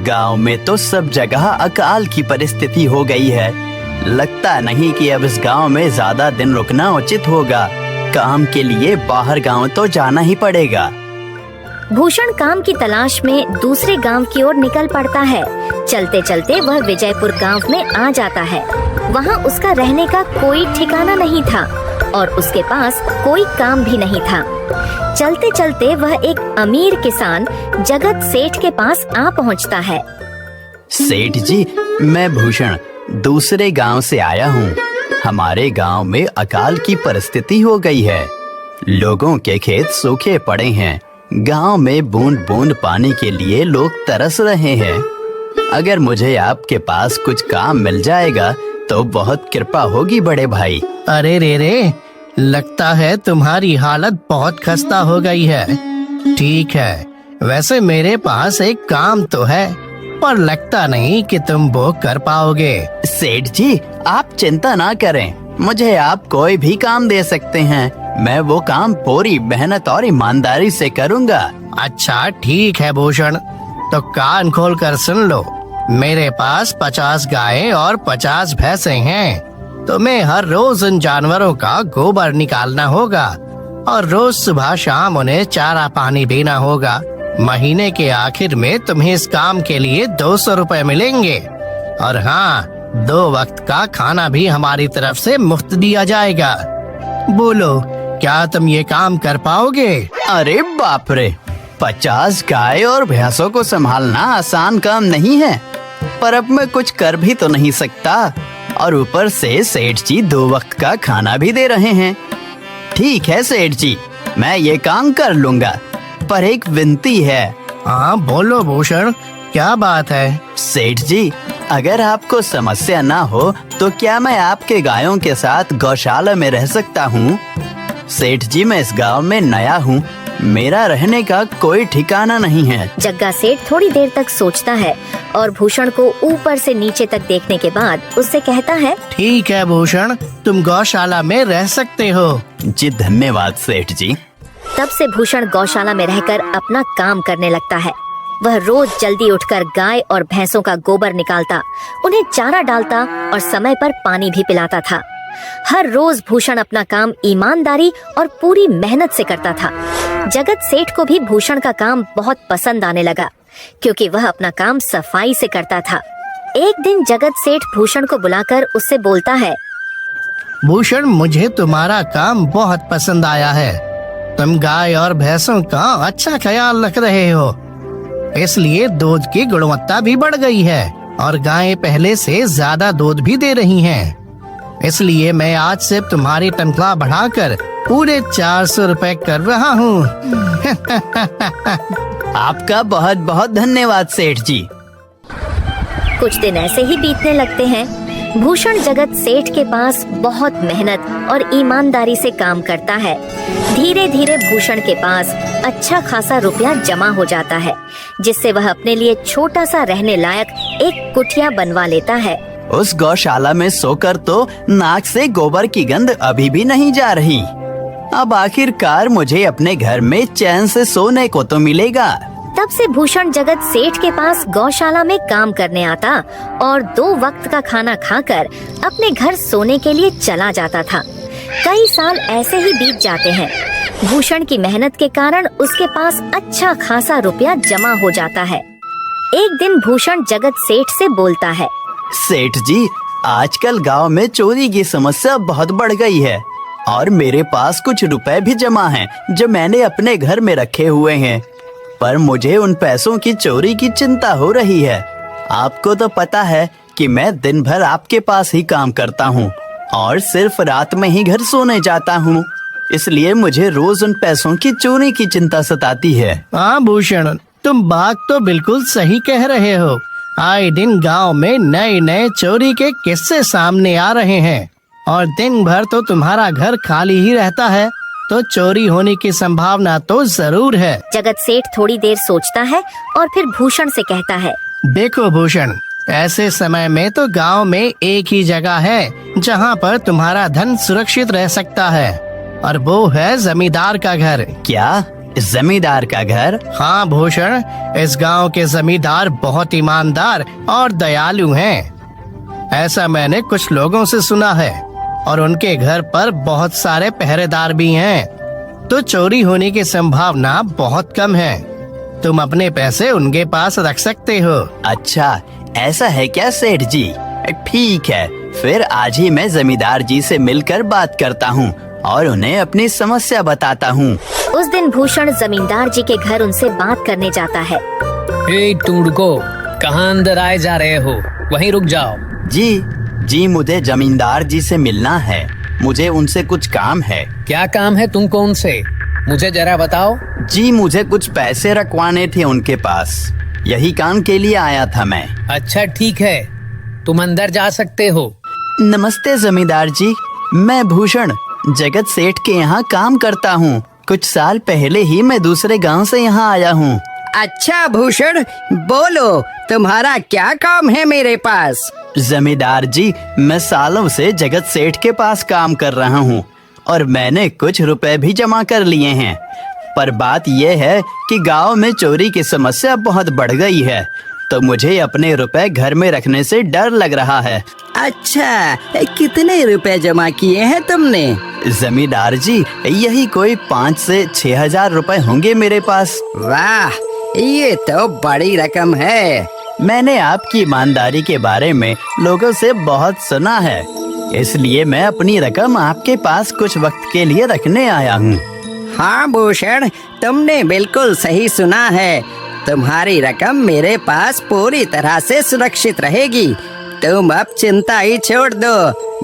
गांव में तो सब जगह अकाल की परिस्थिति हो गई है। लगता नहीं कि अब इस गांव में ज्यादा दिन रुकना उचित होगा। काम के लिए बाहर गांव तो जाना ही पड़ेगा। भूषण काम की तलाश में दूसरे गांव की ओर निकल पड़ता है। चलते चलते वह विजयपुर गांव में आ जाता है। वहां उसका रहने का कोई ठिकाना नहीं था और उसके पास कोई काम भी नहीं था। चलते चलते वह एक अमीर किसान जगत सेठ के पास आ पहुंचता है। सेठ जी, मैं भूषण दूसरे गांव से आया हूँ। हमारे गांव में अकाल की परिस्थिति हो गई है। लोगों के खेत सूखे पड़े हैं। गांव में बूंद बूंद पानी के लिए लोग तरस रहे हैं। अगर मुझे आपके पास कुछ काम मिल जाएगा तो बहुत कृपा होगी बड़े भाई। अरे रे, लगता है तुम्हारी हालत बहुत खस्ता हो गई है। ठीक है, वैसे मेरे पास एक काम तो है, पर लगता नहीं कि तुम वो कर पाओगे। सेठ जी, आप चिंता ना करें। मुझे आप कोई भी काम दे सकते हैं। मैं वो काम पूरी मेहनत और ईमानदारी से करूँगा। अच्छा ठीक है भूषण, तो कान खोल कर सुन लो। मेरे पास 50 गायें और 50 भैंसे हैं। तुम्हें हर रोज उन जानवरों का गोबर निकालना होगा और रोज सुबह शाम उन्हें चारा पानी देना होगा। महीने के आखिर में तुम्हें इस काम के लिए 200 रुपए मिलेंगे। और हाँ, 2 वक्त का खाना भी हमारी तरफ से मुफ्त दिया जाएगा। बोलो, क्या तुम ये काम कर पाओगे? अरे बाप रे, 50 गाय और भैंसों को संभालना आसान काम नहीं है, पर अब मैं कुछ कर भी तो नहीं सकता। और ऊपर से सेठ जी 2 वक्त का खाना भी दे रहे हैं। ठीक है सेठ जी, मैं ये काम कर लूँगा, पर एक विनती है। हाँ बोलो भूषण, क्या बात है? सेठ जी, अगर आपको समस्या ना हो तो क्या मैं आपके गायों के साथ गौशाला में रह सकता हूँ? सेठ जी, मैं इस गांव में नया हूँ। मेरा रहने का कोई ठिकाना नहीं है। जग्गा सेठ थोड़ी देर तक सोचता है और भूषण को ऊपर से नीचे तक देखने के बाद उससे कहता है, ठीक है भूषण, तुम गौशाला में रह सकते हो। जी धन्यवाद सेठ जी। तब से भूषण गौशाला में रहकर अपना काम करने लगता है। वह रोज जल्दी उठकर गाय और भैंसों का गोबर निकालता, उन्हें चारा डालता और समय पर पानी भी पिलाता था। हर रोज भूषण अपना काम ईमानदारी और पूरी मेहनत से करता था। जगत सेठ को भी भूषण का काम बहुत पसंद आने लगा, क्योंकि वह अपना काम सफाई से करता था। एक दिन जगत सेठ भूषण को बुलाकर उससे बोलता है, भूषण, मुझे तुम्हारा काम बहुत पसंद आया है। तुम गाय और भैंसों का अच्छा ख्याल रख रहे हो, इसलिए दूध की गुणवत्ता भी बढ़ गई है और गायें पहले से ज्यादा दूध भी दे रही हैं। इसलिए मैं आज से तुम्हारी तनख्वाह बढ़ाकर पूरे 400 रुपए कर रहा हूँ। आपका बहुत बहुत धन्यवाद सेठ जी। कुछ दिन ऐसे ही बीतने लगते हैं। भूषण जगत सेठ के पास बहुत मेहनत और ईमानदारी से काम करता है। धीरे धीरे भूषण के पास अच्छा खासा रुपया जमा हो जाता है, जिससे वह अपने लिए छोटा सा रहने लायक एक कुटिया बनवा लेता है। उस गौशाला में सोकर तो नाक से गोबर की गंध अभी भी नहीं जा रही। अब आखिरकार मुझे अपने घर में चैन से सोने को तो मिलेगा। तब से भूषण जगत सेठ के पास गौशाला में काम करने आता और 2 वक्त का खाना खाकर अपने घर सोने के लिए चला जाता था। कई साल ऐसे ही बीत जाते हैं। भूषण की मेहनत के कारण उसके पास अच्छा खासा रुपया जमा हो जाता है। एक दिन भूषण जगत सेठ से बोलता है, सेठ जी, आजकल गांव में चोरी की समस्या बहुत बढ़ गई है और मेरे पास कुछ रुपए भी जमा हैं जो मैंने अपने घर में रखे हुए हैं, पर मुझे उन पैसों की चोरी की चिंता हो रही है। आपको तो पता है कि मैं दिन भर आपके पास ही काम करता हूँ और सिर्फ रात में ही घर सोने जाता हूँ, इसलिए मुझे रोज उन पैसों की चोरी की चिंता सताती है। हाँ भूषण, तुम बात तो बिल्कुल सही कह रहे हो। आए दिन गांव में नए नए चोरी के किस्से सामने आ रहे हैं और दिन भर तो तुम्हारा घर खाली ही रहता है, तो चोरी होने की संभावना तो जरूर है। जगत सेठ थोड़ी देर सोचता है और फिर भूषण से कहता है, देखो भूषण, ऐसे समय में तो गांव में एक ही जगह है जहां पर तुम्हारा धन सुरक्षित रह सकता है, और वो है जमींदार का घर। क्या जमींदार का घर? हाँ भूषण, इस गांव के जमींदार बहुत ईमानदार और दयालु हैं। ऐसा मैंने कुछ लोगों से सुना है, और उनके घर पर बहुत सारे पहरेदार भी हैं, तो चोरी होने की संभावना बहुत कम है। तुम अपने पैसे उनके पास रख सकते हो। अच्छा, ऐसा है क्या सेठ जी? ठीक है, फिर आज ही मैं जमींदार जी से मिलकर बात करता हूँ और उन्हें अपनी समस्या बताता हूँ। उस दिन भूषण जमींदार जी के घर उनसे बात करने जाता है। ए टूडको, कहाँ अंदर आए जा रहे हो? वहीं रुक जाओ। जी, मुझे जमींदार जी से मिलना है। मुझे उनसे कुछ काम है। क्या काम है तुमको उनसे? मुझे जरा बताओ। जी, मुझे कुछ पैसे रखवाने थे उनके पास, यही काम के लिए आया था मैं। अच्छा ठीक है, तुम अंदर जा सकते हो। नमस्ते जमींदार जी, मैं भूषण जगत सेठ के यहाँ काम करता हूँ। कुछ साल पहले ही मैं दूसरे गांव से यहाँ आया हूँ। अच्छा भूषण, बोलो तुम्हारा क्या काम है मेरे पास? जमींदार जी, मैं सालों से जगत सेठ के पास काम कर रहा हूँ और मैंने कुछ रुपए भी जमा कर लिए हैं, पर बात यह है कि गांव में चोरी की समस्या बहुत बढ़ गई है, तो मुझे अपने रुपए घर में रखने से डर लग रहा है। अच्छा, कितने रुपए जमा किए हैं तुमने? जमींदार जी, यही कोई 5 से 6 हजार रुपए होंगे मेरे पास। वाह, ये तो बड़ी रकम है। मैंने आपकी ईमानदारी के बारे में लोगों से बहुत सुना है, इसलिए मैं अपनी रकम आपके पास कुछ वक्त के लिए रखने आया हूँ। हाँ भूषण, तुमने बिल्कुल सही सुना है। तुम्हारी रकम मेरे पास पूरी तरह से सुरक्षित रहेगी। तुम अब चिंता ही छोड़ दो,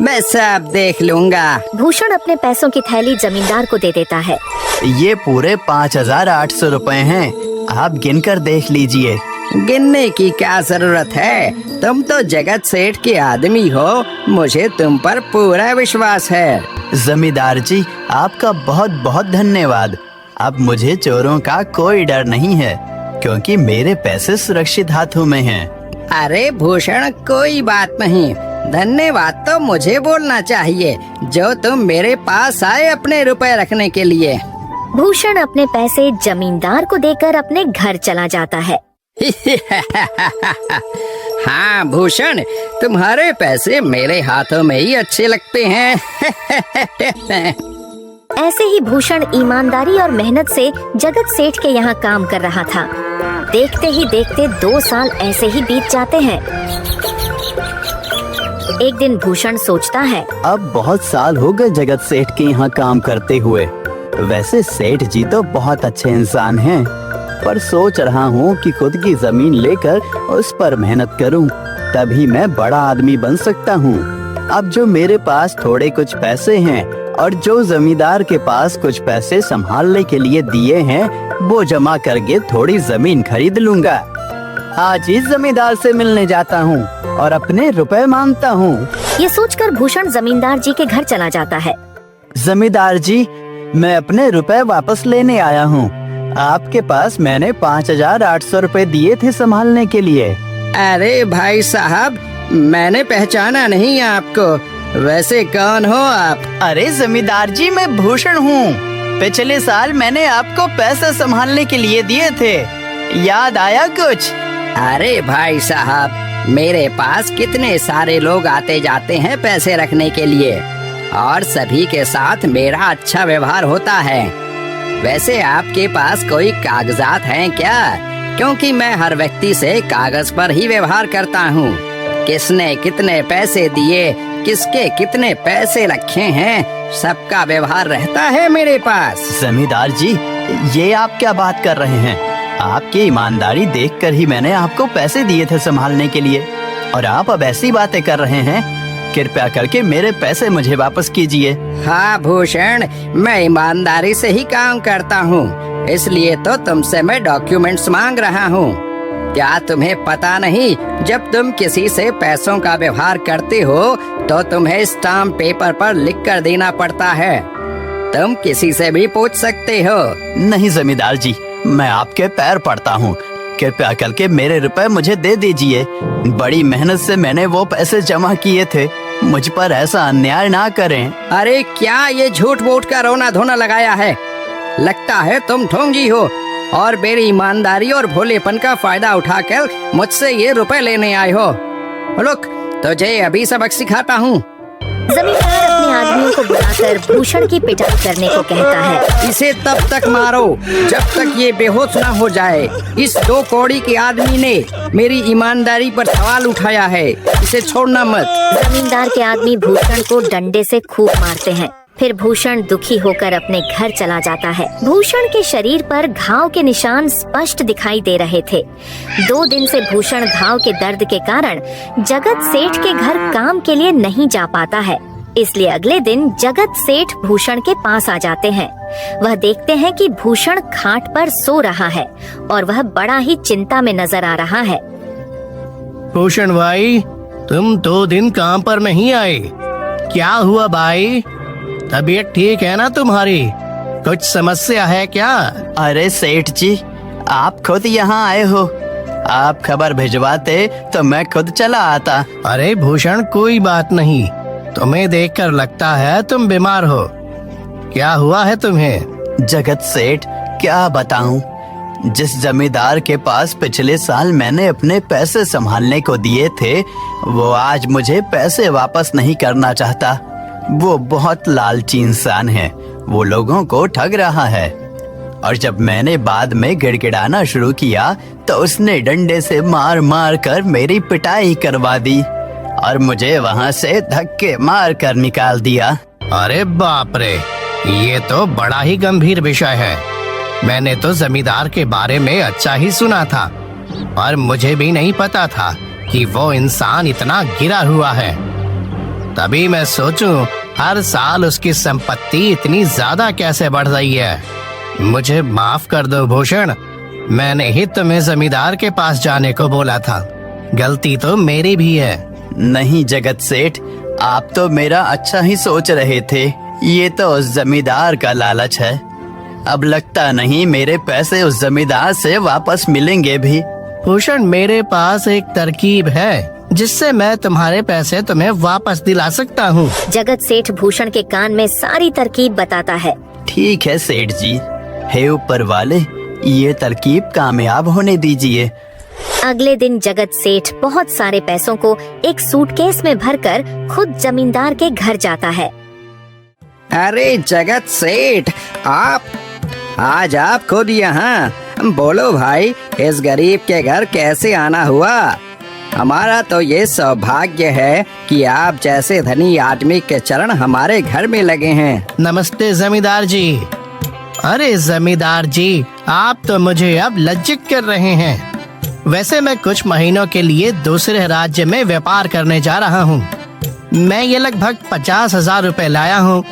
मैं सब देख लूँगा। भूषण अपने पैसों की थैली जमींदार को दे देता है। ये पूरे 5,800 रुपए हैं, आप गिनकर देख लीजिए। गिनने की क्या जरूरत है? तुम तो जगत सेठ के आदमी हो, मुझे तुम पर पूरा विश्वास है। जमींदार जी, आपका बहुत बहुत धन्यवाद। अब मुझे चोरों का कोई डर नहीं है, क्योंकि मेरे पैसे सुरक्षित हाथों में हैं। अरे भूषण, कोई बात नहीं, धन्यवाद तो मुझे बोलना चाहिए, जो तुम मेरे पास आए अपने रुपए रखने के लिए। भूषण अपने पैसे जमींदार को देकर अपने घर चला जाता है। हाँ भूषण, तुम्हारे पैसे मेरे हाथों में ही अच्छे लगते हैं। ऐसे ही भूषण ईमानदारी और मेहनत से जगत सेठ के यहाँ काम कर रहा था। देखते ही देखते 2 साल ऐसे ही बीत जाते हैं। एक दिन भूषण सोचता है, अब बहुत साल हो गए जगत सेठ के यहाँ काम करते हुए। वैसे सेठ जी तो बहुत अच्छे इंसान हैं, पर सोच रहा हूँ कि खुद की जमीन लेकर उस पर मेहनत करूँ, तभी मैं बड़ा आदमी बन सकता हूँ। अब जो मेरे पास थोड़े कुछ पैसे हैं और जो जमींदार के पास कुछ पैसे संभालने के लिए दिए हैं, वो जमा करके थोड़ी जमीन खरीद लूँगा। आज ही जमींदार से मिलने जाता हूँ और अपने रुपए मांगता हूँ। ये सोचकर भूषण जमींदार जी के घर चला जाता है। जमींदार जी, मैं अपने रुपए वापस लेने आया हूँ। आपके पास मैंने 5,800 रुपए दिए थे संभालने के लिए। अरे भाई साहब, मैंने पहचाना नहीं आपको, वैसे कौन हो आप? अरे जमींदार जी, मैं भूषण हूँ। पिछले साल मैंने आपको पैसे संभालने के लिए दिए थे, याद आया कुछ? अरे भाई साहब, मेरे पास कितने सारे लोग आते जाते हैं पैसे रखने के लिए, और सभी के साथ मेरा अच्छा व्यवहार होता है। वैसे आपके पास कोई कागजात हैं क्या? क्योंकि मैं हर व्यक्ति से कागज पर ही व्यवहार करता हूँ। किसने कितने पैसे दिए, किसके कितने पैसे रखे हैं, सबका व्यवहार रहता है मेरे पास। जमींदार जी, ये आप क्या बात कर रहे हैं? आपकी ईमानदारी देखकर ही मैंने आपको पैसे दिए थे संभालने के लिए, और आप अब ऐसी बातें कर रहे हैं। कृपया करके मेरे पैसे मुझे वापस कीजिए। हाँ भूषण, मैं ईमानदारी से ही काम करता हूँ, इसलिए तो तुमसे मैं डॉक्यूमेंट्स मांग रहा हूँ। क्या तुम्हें पता नहीं, जब तुम किसी से पैसों का व्यवहार करते हो तो तुम्हें स्टाम्प पेपर पर लिख कर देना पड़ता है। तुम किसी से भी पूछ सकते हो। नहीं जमींदार जी, मैं आपके पैर पड़ता हूँ, कृपया करके मेरे रुपए मुझे दे दीजिए। बड़ी मेहनत से मैंने वो पैसे जमा किए थे, मुझ पर ऐसा अन्याय ना करें। अरे क्या ये झूठ मूठ का रोना धोना लगाया है? लगता है तुम ढोंगी हो और मेरी ईमानदारी और भोलेपन का फायदा उठाकर मुझसे ये रुपए लेने आए हो। रुक, तुझे अभी सबक सिखाता हूँ। जमींदार अपने आदमियों को बुलाकर भूषण की पिटाई करने को कहता है। इसे तब तक मारो जब तक ये बेहोश ना हो जाए। इस 2 कौड़ी के आदमी ने मेरी ईमानदारी पर सवाल उठाया है, इसे छोड़ना मत। जमींदार के आदमी भूषण को डंडे से खूब मारते हैं। फिर भूषण दुखी होकर अपने घर चला जाता है। भूषण के शरीर पर घाव के निशान स्पष्ट दिखाई दे रहे थे। 2 दिन से भूषण घाव के दर्द के कारण जगत सेठ के घर काम के लिए नहीं जा पाता है। इसलिए अगले दिन जगत सेठ भूषण के पास आ जाते हैं। वह देखते हैं कि भूषण खाट पर सो रहा है और वह बड़ा ही चिंता में नजर आ रहा है। भूषण भाई, तुम 2 दिन काम पर नहीं आए, क्या हुआ भाई? तबीयत ठीक है ना तुम्हारी? कुछ समस्या है क्या? अरे सेठ जी, आप खुद यहाँ आए हो। आप खबर भिजवाते तो मैं खुद चला आता। अरे भूषण, कोई बात नहीं, तुम्हें देखकर लगता है तुम बीमार हो। क्या हुआ है तुम्हें? जगत सेठ, क्या बताऊं, जिस जमींदार के पास पिछले साल मैंने अपने पैसे संभालने को दिए थे, वो आज मुझे पैसे वापस नहीं करना चाहता। वो बहुत लालची इंसान है, वो लोगों को ठग रहा है। और जब मैंने बाद में गिड़गिड़ाना शुरू किया तो उसने डंडे से मार मार कर मेरी पिटाई करवा दी और मुझे वहाँ से धक्के मार कर निकाल दिया। अरे बाप रे, ये तो बड़ा ही गंभीर विषय है। मैंने तो जमींदार के बारे में अच्छा ही सुना था और मुझे भी नहीं पता था कि वो इंसान इतना गिरा हुआ है। तभी मैं सोचूं हर साल उसकी संपत्ति इतनी ज्यादा कैसे बढ़ रही है। मुझे माफ कर दो भूषण, मैंने ही तुम्हें जमींदार के पास जाने को बोला था। गलती तो मेरी भी है। नहीं जगत सेठ, आप तो मेरा अच्छा ही सोच रहे थे। ये तो उस जमींदार का लालच है। अब लगता नहीं मेरे पैसे उस जमींदार से वापस मिलेंगे भी। भूषण, मेरे पास एक तरकीब है जिससे मैं तुम्हारे पैसे तुम्हें वापस दिला सकता हूँ। जगत सेठ भूषण के कान में सारी तरकीब बताता है। ठीक है सेठ जी, हे ऊपर वाले, ये तरकीब कामयाब होने दीजिए। अगले दिन जगत सेठ बहुत सारे पैसों को एक सूटकेस में भरकर खुद जमींदार के घर जाता है। अरे जगत सेठ, आज आप खुद यहाँ? बोलो भाई, इस गरीब के घर कैसे आना हुआ? हमारा तो ये सौभाग्य है कि आप जैसे धनी आदमी के चरण हमारे घर में लगे हैं। नमस्ते जमींदार जी। अरे जमींदार जी, आप तो मुझे अब लज्जित कर रहे हैं। वैसे मैं कुछ महीनों के लिए दूसरे राज्य में व्यापार करने जा रहा हूँ। मैं ये लगभग 50,000 रुपए लाया हूँ।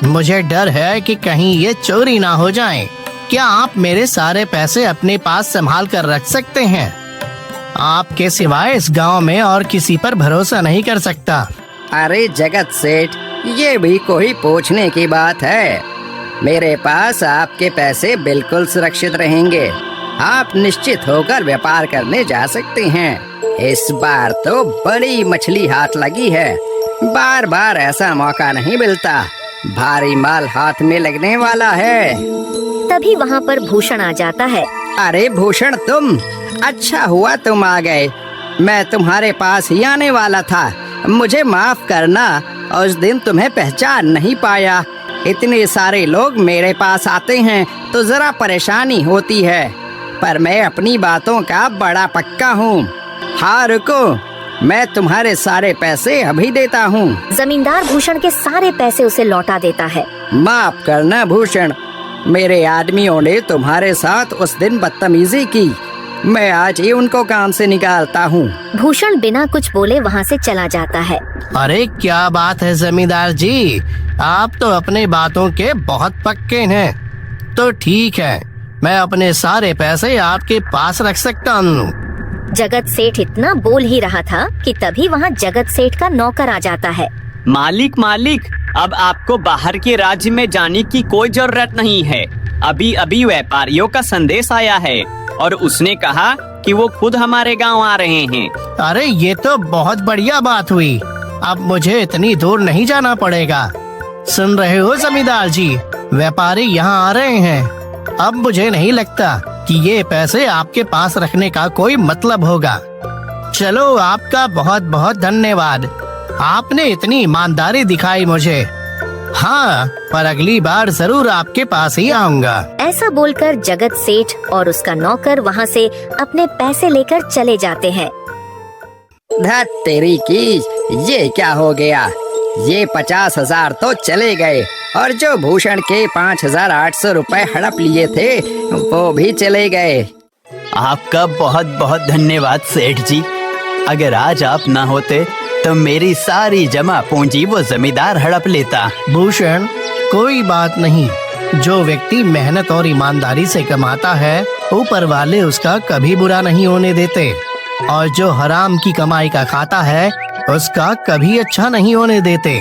मुझे डर है कि कहीं ये चोरी ना हो जाए। क्या आप मेरे सारे पैसे अपने पास संभाल कर रख सकते हैं? आपके सिवाय इस गांव में और किसी पर भरोसा नहीं कर सकता। अरे जगत सेठ, ये भी कोई पूछने की बात है? मेरे पास आपके पैसे बिल्कुल सुरक्षित रहेंगे। आप निश्चित होकर व्यापार करने जा सकते हैं। इस बार तो बड़ी मछली हाथ लगी है। बार बार ऐसा मौका नहीं मिलता। भारी माल हाथ में लगने वाला है। तभी वहाँ पर भूषण आ जाता है। अरे भूषण, तुम? अच्छा हुआ तुम आ गए। मैं तुम्हारे पास ही आने वाला था। मुझे माफ करना, उस दिन तुम्हें पहचान नहीं पाया। इतने सारे लोग मेरे पास आते हैं तो जरा परेशानी होती है, पर मैं अपनी बातों का बड़ा पक्का हूँ। हाँ रुको, मैं तुम्हारे सारे पैसे अभी देता हूँ। जमींदार भूषण के सारे पैसे उसे लौटा देता है। माफ करना भूषण, मेरे आदमियों ने तुम्हारे साथ उस दिन बदतमीजी की। मैं आज ही उनको काम से निकालता हूँ। भूषण बिना कुछ बोले वहाँ से चला जाता है। अरे क्या बात है जमींदार जी, आप तो अपने बातों के बहुत पक्के हैं। तो ठीक है, मैं अपने सारे पैसे आपके पास रख सकता हूँ। जगत सेठ इतना बोल ही रहा था कि तभी वहाँ जगत सेठ का नौकर आ जाता है। मालिक, अब आपको बाहर के राज्य में जाने की कोई जरूरत नहीं है। अभी अभी व्यापारियों का संदेश आया है और उसने कहा कि वो खुद हमारे गांव आ रहे हैं। अरे ये तो बहुत बढ़िया बात हुई। अब मुझे इतनी दूर नहीं जाना पड़ेगा। सुन रहे हो जमींदार जी, व्यापारी यहाँ आ रहे हैं। अब मुझे नहीं लगता कि ये पैसे आपके पास रखने का कोई मतलब होगा। चलो, आपका बहुत बहुत धन्यवाद। आपने इतनी ईमानदारी दिखाई मुझे। हाँ, पर अगली बार जरूर आपके पास ही आऊंगा। ऐसा बोलकर जगत सेठ और उसका नौकर वहाँ से अपने पैसे लेकर चले जाते हैं। धत तेरी की, ये क्या हो गया? ये 50,000 तो चले गए और जो भूषण के 5,800 रुपए हड़प लिए थे वो भी चले गए। आपका बहुत बहुत धन्यवाद सेठ जी। अगर आज आप ना होते तो मेरी सारी जमा पूंजी वो जमींदार हड़प लेता। भूषण, कोई बात नहीं। जो व्यक्ति मेहनत और ईमानदारी से कमाता है, ऊपर वाले उसका कभी बुरा नहीं होने देते, और जो हराम की कमाई का खाता है उसका कभी अच्छा नहीं होने देते।